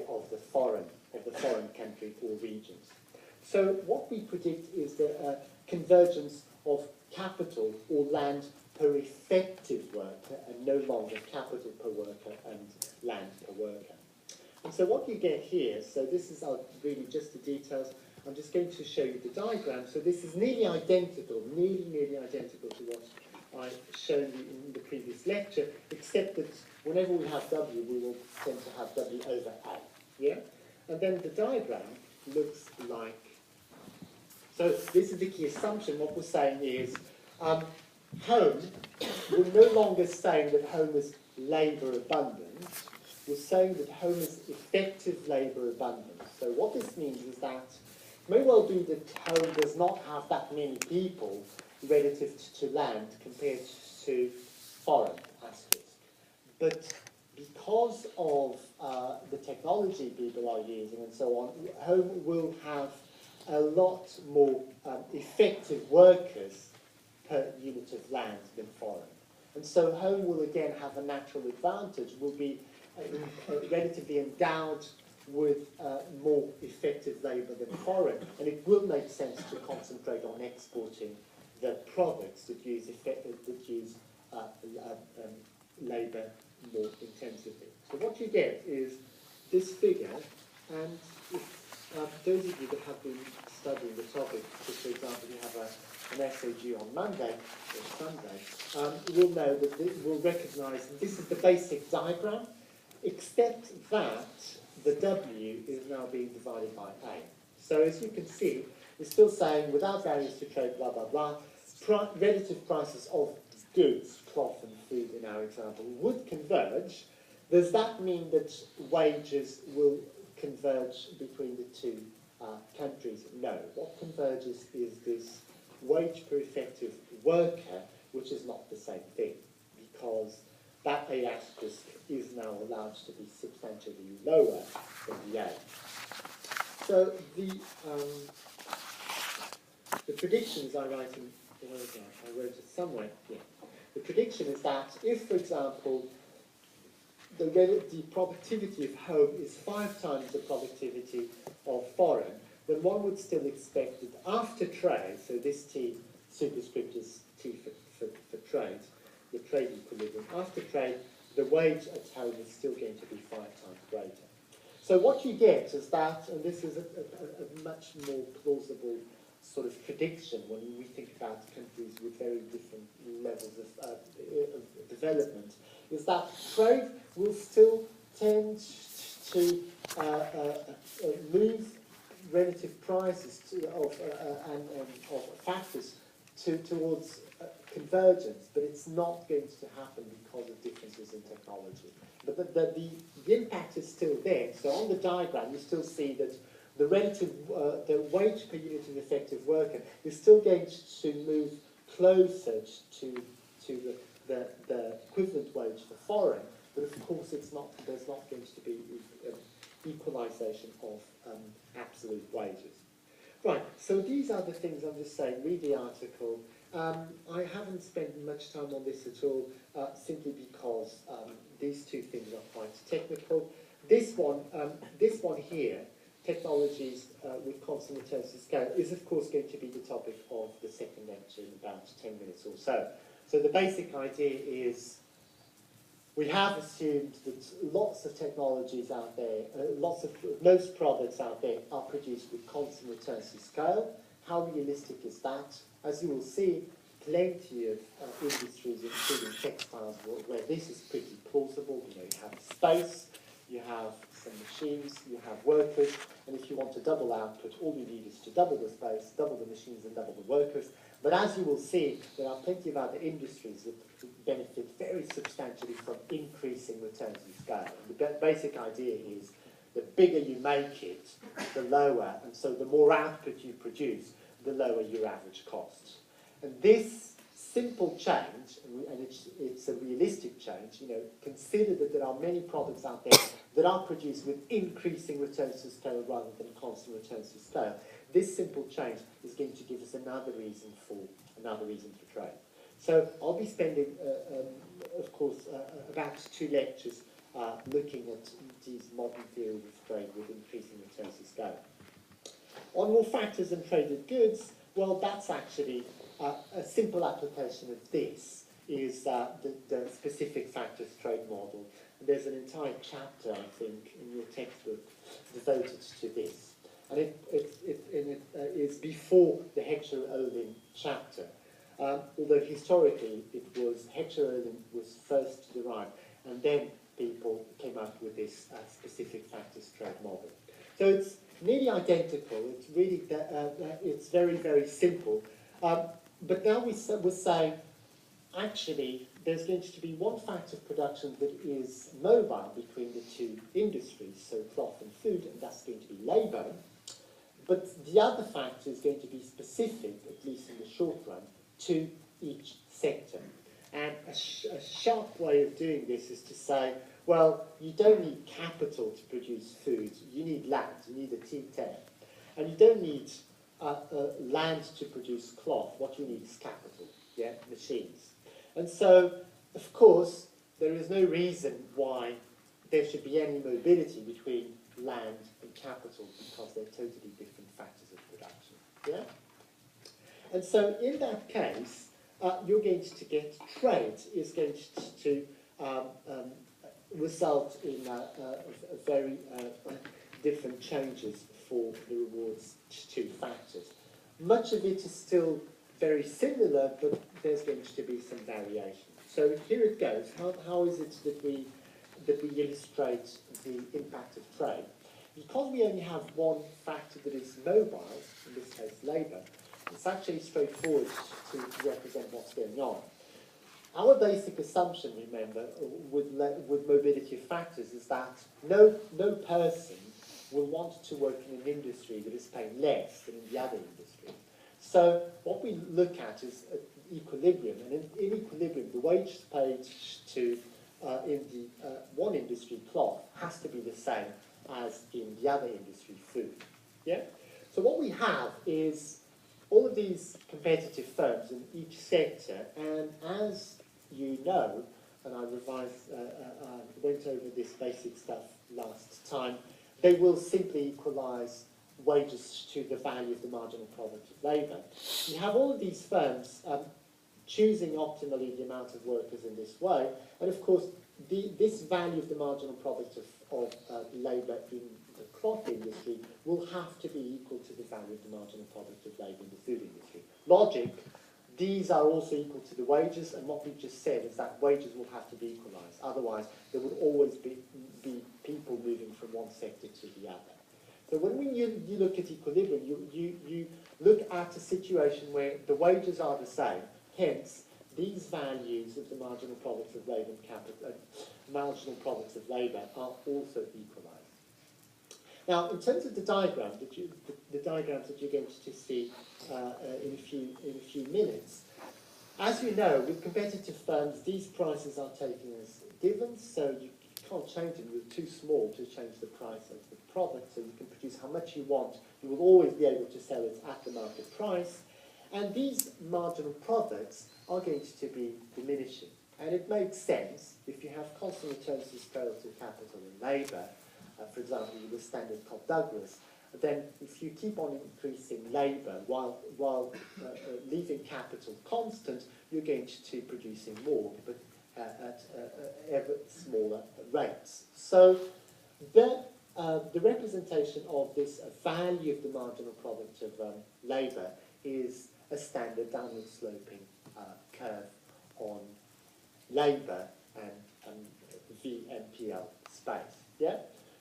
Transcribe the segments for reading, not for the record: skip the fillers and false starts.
of the foreign country or regions. So what we predict is the convergence of capital or land per effective worker and no longer capital per worker and land per worker. And so what you get here, so this is really just the details. I'm just going to show you the diagram. So this is nearly identical to what I showed you in the previous lecture, except that whenever we have W, we will tend to have W over A. Yeah? And then the diagram looks like, so this is the key assumption. What we're saying is, home, we're no longer saying that home is labour abundant. We're saying that home is effective labour abundant. So what this means is that it may well be that home does not have that many people relative to land compared to foreign asterisk. But because of the technology people are using and so on, home will have a lot more effective workers per unit of land than foreign. And so home will again have a natural advantage, will be relatively endowed with more effective labour than foreign, and it will make sense to concentrate on exporting the products that use labour more intensively. So what you get is this figure, and if those of you that have been studying the topic, so for example you have an essay due on Monday or Sunday, you will know that will recognise that this is the basic diagram, except that the W is now being divided by A. So as you can see, we're still saying without barriers to trade, blah, blah, blah, relative prices of goods, cloth and food in our example, would converge. Does that mean that wages will converge between the two countries? No. What converges is this wage per effective worker, which is not the same thing, because that A asterisk is now allowed to be substantially lower than the A. So the predictions I write in, I wrote it somewhere here. The prediction is that if, for example, the productivity of home is 5 times the productivity of foreign, then one would still expect that after trade, so this T superscript is T for trade, the trade equilibrium, after trade, the wage at home is still going to be 5 times greater. So what you get is that, and this is a much more plausible sort of prediction when we think about countries with very different levels of development, is that trade will still tend to move relative prices of factors towards convergence, but it's not going to happen because of differences in technology. But the impact is still there. So on the diagram, you still see that the relative, the wage per unit of effective worker is still going to move closer to the equivalent wage for foreign, but of course it's not. There's not going to be equalisation of absolute wages. Right. So these are the things I'm just saying. Read the article. I haven't spent much time on this at all, simply because these two things are quite technical. This one here, technologies with constant returns to scale, is of course going to be the topic of the second lecture in about 10 minutes or so. So the basic idea is we have assumed that lots of technologies out there, most products out there are produced with constant returns to scale. How realistic is that? As you will see, plenty of industries, including textiles, where this is pretty plausible. You know, you have space, you have some machines, you have workers, and if you want to double output, all you need is to double the space, double the machines, and double the workers. But as you will see, there are plenty of other industries that benefit very substantially from increasing returns to scale. And the basic idea is the bigger you make it, the lower, and so the more output you produce, the lower your average costs. And this simple change, and it's a realistic change, you know, consider that there are many products out there that are produced with increasing returns to scale rather than constant returns to scale. This simple change is going to give us another reason for trade. So I'll be spending, of course, about 2 lectures looking at these modern theories of trade with increasing returns as go. On more factors and traded goods, well, that's actually a simple application of this is the specific factors trade model. And there's an entire chapter, I think, in your textbook devoted to this. And it is before the Heckscher-Ohlin chapter. Although historically Heckscher-Ohlin was first derived, and then people came up with this specific factors trade model. So it's nearly identical. It's really it's very, very simple. But now we're saying, actually, there's going to be one factor of production that is mobile between the two industries, so cloth and food, and that's going to be labour. But the other factor is going to be specific, at least in the short run, to each sector. And a sharp way of doing this is to say, well, you don't need capital to produce food. You need land. You need a T10. And you don't need land to produce cloth. What you need is capital, machines. And so, of course, there is no reason why there should be any mobility between land and capital because they're totally different factors of production. And so, in that case, you're going to get trade is going to result in very different changes for the rewards to factors. Much of it is still very similar, but there's going to be some variation. So here it goes. How is it that we illustrate the impact of trade? Because we only have one factor that is mobile, in this case labour, it's actually straightforward to represent what's going on. Our basic assumption, remember, with mobility of factors is that no person will want to work in an industry that is paying less than in the other industry. So what we look at is equilibrium, and in equilibrium, the wage paid to in the one industry, cloth, has to be the same as in the other industry, food. So what we have is all of these competitive firms in each sector, and as you know, and I went over this basic stuff last time, they will simply equalise wages to the value of the marginal product of labour. You have all of these firms choosing optimally the amount of workers in this way, and of course this value of the marginal product of labour in the cloth industry will have to be equal to the value of the marginal product of labour in the food industry. Logic, these are also equal to the wages, and what we've just said is that wages will have to be equalised. Otherwise, there would always be people moving from one sector to the other. So when you look at equilibrium, you look at a situation where the wages are the same, hence these values of the marginal products of labour and capital, marginal products of labour are also equalised. Now, in terms of the diagram, the diagrams that you're going to see in a few minutes, as you know, with competitive firms, these prices are taken as givens, so you can't change them. You're too small to change the price of the product, so you can produce how much you want. You will always be able to sell it at the market price, and these marginal products are going to be diminishing. And it makes sense if you have constant returns to relative capital and labour. For example, with the standard Cobb-Douglas, then if you keep on increasing labour while leaving capital constant, you're going to be producing more, but at ever smaller rates. So the representation of this value of the marginal product of labour is a standard downward sloping curve on labour and VMPL space,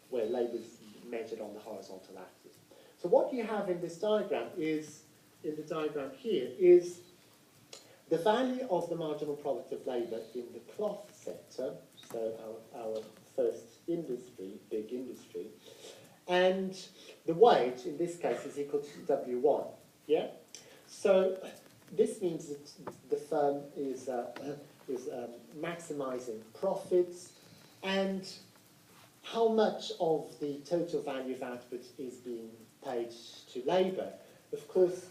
where labour is measured on the horizontal axis. So what you have in this diagram is, in the diagram here, is the value of the marginal product of labour in the cloth sector, so our first industry, big industry, and the wage, in this case, is equal to W1, So this means that the firm is maximising profits, and how much of the total value of output is being paid to labour. Of course,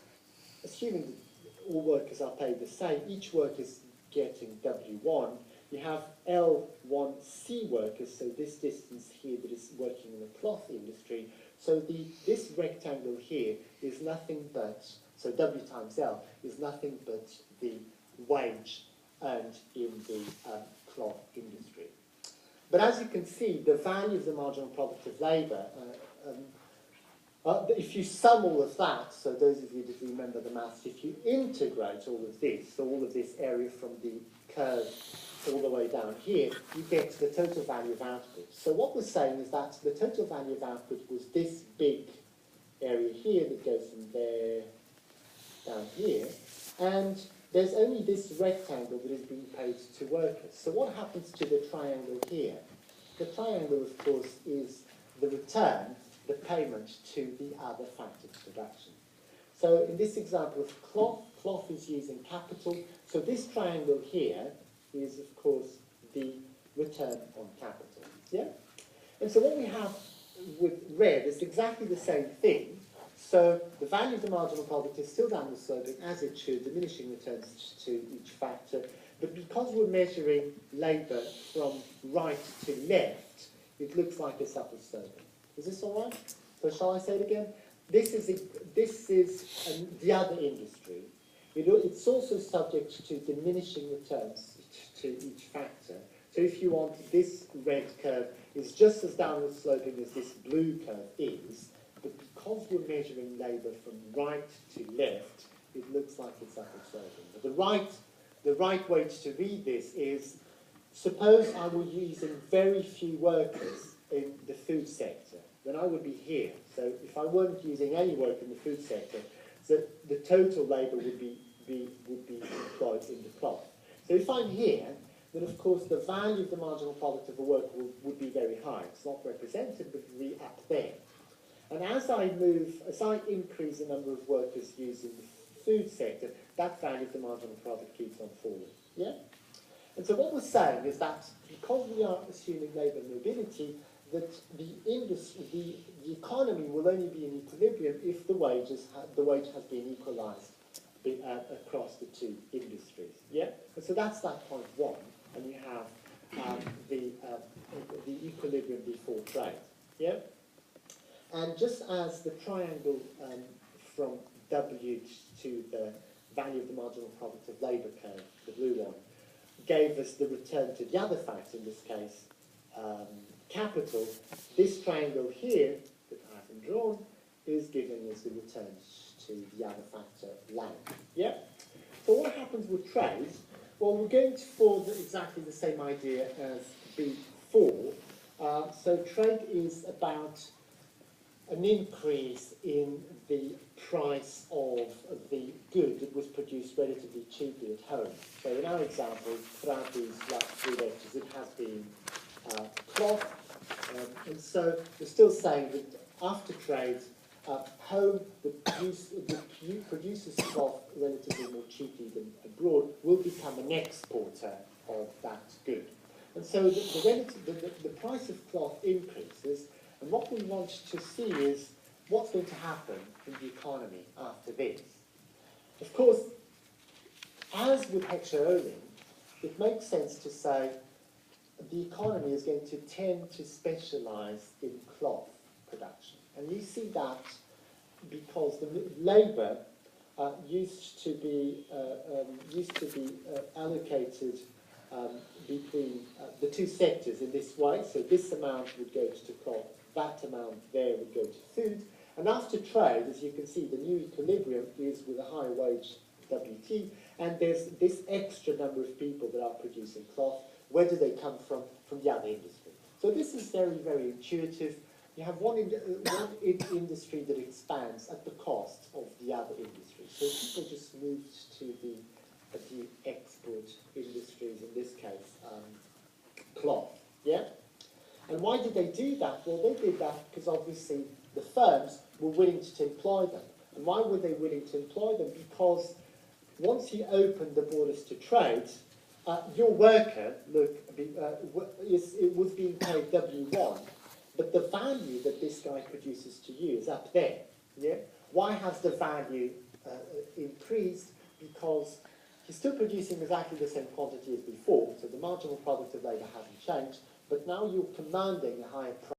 assuming that all workers are paid the same, each worker is getting W1, you have L1C workers, so this distance here that is working in the cloth industry. So this rectangle here is nothing but, so W times L is nothing but the wage earned in the cloth industry. But as you can see, the value of the marginal product of labour, if you sum all of that, so those of you that remember the maths, if you integrate all of this, so all of this area from the curve all the way down here, you get the total value of output. So what we're saying is that the total value of output was this big area here that goes from there down here, and there's only this rectangle that is being paid to workers. So what happens to the triangle here? The triangle, of course, is the return, the payment to the other factors of production. So in this example of cloth, cloth is using capital. So this triangle here is, of course, the return on capital. Yeah? And so what we have with red is exactly the same thing. So the value of the marginal product is still downward sloping, as it should, diminishing returns to each factor. But because we're measuring labour from right to left, it looks like it's upward sloping. Is this all right? So shall I say it again? This is the other industry. It's also subject to diminishing returns to each factor. So if you want, this red curve is just as downward sloping as this blue curve is, but because we're measuring labour from right to left, it looks like it's upward sloping. But the right way to read this is, suppose I were using very few workers in the food sector, then I would be here. So if I weren't using any work in the food sector, so the total labour would be employed in the cloth. So if I'm here, then of course the value of the marginal product of a worker would be very high. It's not represented, but really up there. And as I increase the number of workers used in the food sector, that value of the marginal product keeps on falling. Yeah? And so what we're saying is that because we are assuming labour mobility, that the economy will only be in equilibrium if the wage has been equalised across the two industries. Yeah, and so that's that point one, and you have the equilibrium before trade. Yeah, and just as the triangle from W to the value of the marginal product of labour curve, the blue one, gave us the return to the other factor, in this case capital, this triangle here that I haven't drawn is giving us the return to the other factor, land. Yeah? So what happens with trade? Well, we're going to follow exactly the same idea as before. So trade is about an increase in the price of the good that was produced relatively cheaply at home. So in our example, throughout these last 3 lectures, it has been cloth, and so we're still saying that after trade, home that produces cloth relatively more cheaply than abroad will become an exporter of that good. And so the price of cloth increases, and what we want to see is what's going to happen in the economy after this. Of course, as with Heckscher Ohlin, it makes sense to say the economy is going to tend to specialise in cloth production. And you see that because the labour used to be allocated between the two sectors in this way. So this amount would go to cloth, that amount there would go to food. And after trade, as you can see, the new equilibrium is with a higher wage WT, and there's this extra number of people that are producing cloth. Where do they come from? From the other industry. So this is very, very intuitive. You have one industry that expands at the cost of the other industry. So people just moved to the export industries, in this case, cloth. Yeah? And why did they do that? Well, they did that because obviously the firms were willing to employ them. And why were they willing to employ them? Because once you open the borders to trade, your worker, it was being paid W1, but the value that this guy produces to you is up there. Yeah? Why has the value increased? Because You're still producing exactly the same quantity as before, so the marginal product of labour hasn't changed, but now you're commanding a higher price.